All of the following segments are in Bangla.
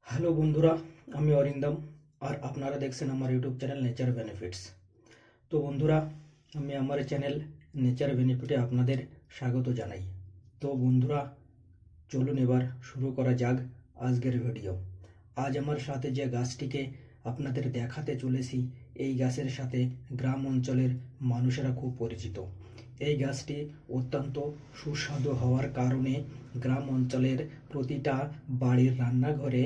হ্যালো বন্ধুরা, আমি অরিন্দম আর আপনারা দেখছেন আমার ইউটিউব চ্যানেল নেচার বেনিফিটস। তো বন্ধুরা, আমি আমার চ্যানেল নেচার বেনিফিটে আপনাদের স্বাগত জানাই। তো বন্ধুরা, চলুন এবার শুরু করা যাক আজকের ভিডিও। আজ আমার সাথে যে গাছটিকে আপনাদের দেখাতে চলেছি, এই গাছের সাথে গ্রাম অঞ্চলের মানুষেরা খুব পরিচিত। এই গাছটি অত্যন্ত সুস্বাদু হওয়ার কারণে গ্রাম অঞ্চলের প্রতিটা বাড়ির রান্নাঘরে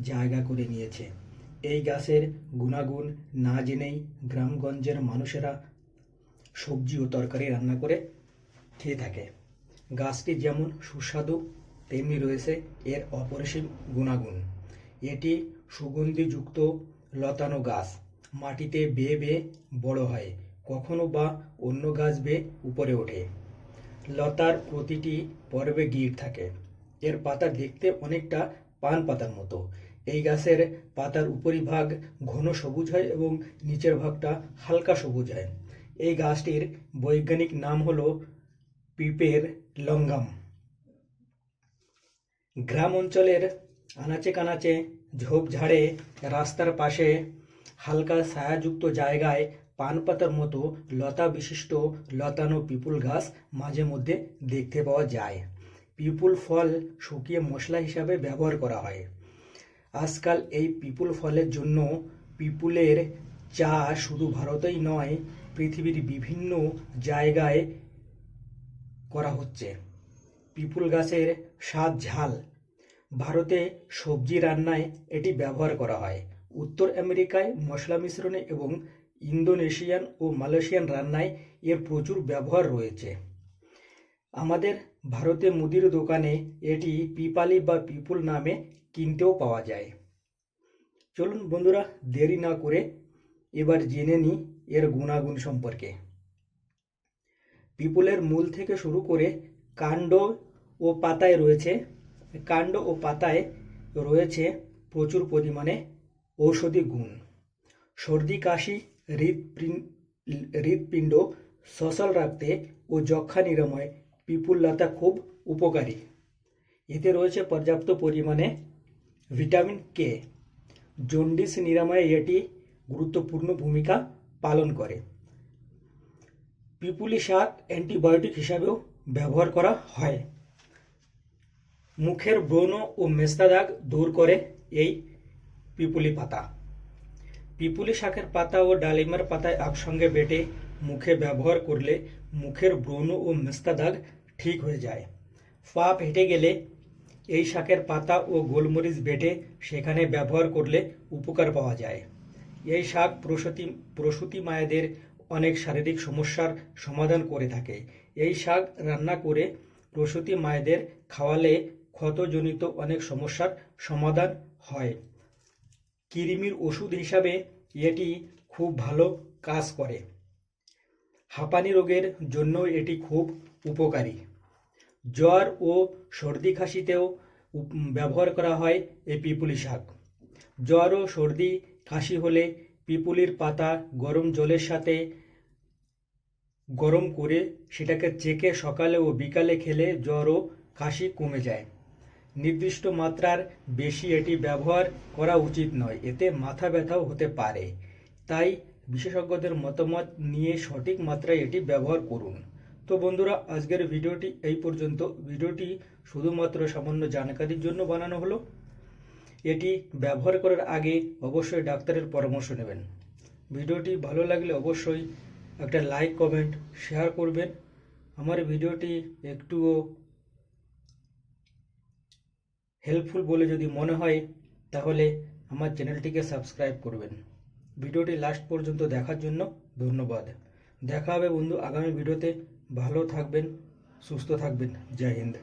জায়গা করে নিয়েছে। এই গাছের গুণাগুণ না জেনেই গ্রামগঞ্জের মানুষেরা সবজি ও তরকারি রান্না করে খেয়ে থাকে। গাছটি যেমন সুস্বাদু, তেমনি রয়েছে এর অপরিসীম গুণাগুণ। এটি সুগন্ধিযুক্ত লতানো গাছ, মাটিতে বেয়ে বেয়ে বড় হয়, কখনো বা অন্য গাছ বেয়ে উপরে ওঠে। লতার প্রতিটি পর্বে গিঁট থাকে। এর পাতা দেখতে অনেকটা পান পাতার মতো। এই গাছের পাতার উপরিভাগ ঘন সবুজ হয় এবং নিচের ভাগটা হালকা সবুজ হয়। এই গাছটির বৈজ্ঞানিক নাম হলো পিপের লঙ্গাম। গ্রাম অঞ্চলের আনাচে কানাচে, ঝোপঝাড়ে, রাস্তার পাশে, হালকা ছায়াযুক্ত জায়গায় পান পাতার মতো লতা বিশিষ্ট লতানো পিপুল গাছ মাঝে মধ্যে দেখতে পাওয়া যায়। পিপুল ফল শুকিয়ে মশলা হিসাবে ব্যবহার করা হয়। আজকাল এই পিপুল ফলের জন্য পিপুলের চাষ শুধু ভারতেই নয়, পৃথিবীর বিভিন্ন জায়গায় করা হচ্ছে। পিপুল গাছের স্বাদ ঝাল। ভারতে সবজি রান্নায় এটি ব্যবহার করা হয়। উত্তর আমেরিকায় মশলা মিশ্রণে এবং ইন্দোনেশিয়ান ও মালয়েশিয়ান রান্নায় এর প্রচুর ব্যবহার রয়েছে। আমাদের ভারতে মুদির দোকানে এটি পিপালি বা পিপুল নামে কিনতেও পাওয়া যায়। চলুন বন্ধুরা, দেরি না করে এবার জেনে নিই এর গুণাগুণ সম্পর্কে। পিপুলের মূল থেকে শুরু করে কাণ্ড ও পাতায় রয়েছে প্রচুর পরিমাণে ঔষধি গুণ। সর্দি কাশি, হৃৎপিণ্ড সচল রাখতে ও যক্ষ্মা নিরাময়ে পিপুল লতা খুব উপকারী। এতে রয়েছে পর্যাপ্ত পরিমাণে ভিটামিন কে। জন্ডিস নিরাময়ে এটি গুরুত্বপূর্ণ ভূমিকা পালন করে। পিপুলি শাক অ্যান্টিবায়োটিক হিসাবেও ব্যবহার করা হয়। মুখের ব্রণ ও মেস্তা দাগ দূর করে এই পিপুলি পাতা। পিপুলি শাকের পাতা ও ডালিমের পাতা একসঙ্গে বেটে মুখে ব্যবহার করলে মুখের ব্রণ ও মেস্তা দাগ ঠিক হয়ে যায়। পা ফেটে গেলে এই শাকের পাতা ও গোলমরিচ বেটে সেখানে ব্যবহার করলে উপকার পাওয়া যায়। এই শাক প্রসূতি মায়েদের অনেক শারীরিক সমস্যার সমাধান করে থাকে। এই শাক রান্না করে প্রসূতি মায়েদের খাওয়ালে ক্ষতজনিত অনেক সমস্যার সমাধান হয়। কৃমির ওষুধ হিসাবে এটি খুব ভালো কাজ করে। হাঁপানি রোগের জন্য এটি খুব উপকারী। জ্বর ও সর্দি কাশিতেও ব্যবহার করা হয় এই পিপুলি শাক। জ্বর ও সর্দি কাশি হলে পিপুলির পাতা গরম জলের সাথে গরম করে সেটাকে চেকে সকালে ও বিকালে খেলে জ্বর ও কাশি কমে যায়। নির্দিষ্ট মাত্রার বেশি এটি ব্যবহার করা উচিত নয়, এতে মাথা ব্যথাও হতে পারে। তাই বিশেষজ্ঞদের মতামত নিয়ে সঠিক মাত্রায় এটি ব্যবহার করুন। তো বন্ধুরা, আজকের ভিডিওটি এই পর্যন্ত। ভিডিওটি শুধুমাত্র সামান্য জানকারির জন্য বানানো হলো। এটি ব্যবহার করার আগে অবশ্যই ডাক্তারের পরামর্শ নেবেন। ভিডিওটি ভালো লাগলে অবশ্যই একটা লাইক, কমেন্ট, শেয়ার করবেন। আমার ভিডিওটি একটুও হেল্পফুল বলে যদি মনে হয় তাহলে আমার চ্যানেলটিকে সাবস্ক্রাইব করবেন। ভিডিওটি লাস্ট পর্যন্ত দেখার জন্য ধন্যবাদ। দেখা হবে বন্ধু আগামী ভিডিওতে। ভালো থাকবেন, সুস্থ থাকবেন। জয় হিন্দ।